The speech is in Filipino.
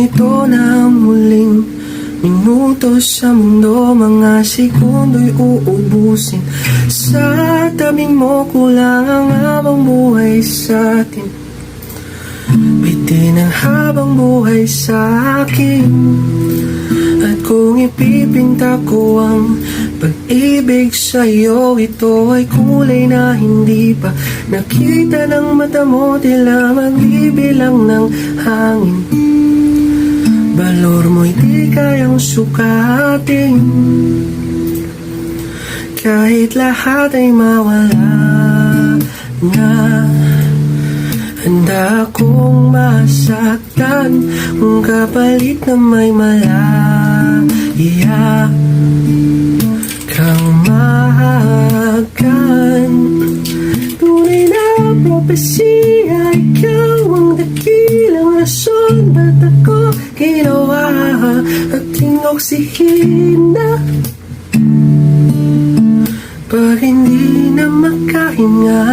ito na ang muling minuto sa mundo. Mga sekundo'y uubusin. Sa tabing mo kulang ang habang buhay sa atin. Bitin ang habang buhay sa akin. At kung ipipinta ko ang pag-ibig sa'yo, ito ay kulay na hindi pa nakita ng mata mo. Tila magbibilang ng hangin. Balor mo'y di kayang sukatin. Kahit lahat ay mawala na, handa akong masaktan kung kapalit na may malaya kang mahagan. Tunay na propesya, ikaw ang dakilang rason. Ba't ako ginawa at tinoksihina? Pag hindi na makahinga,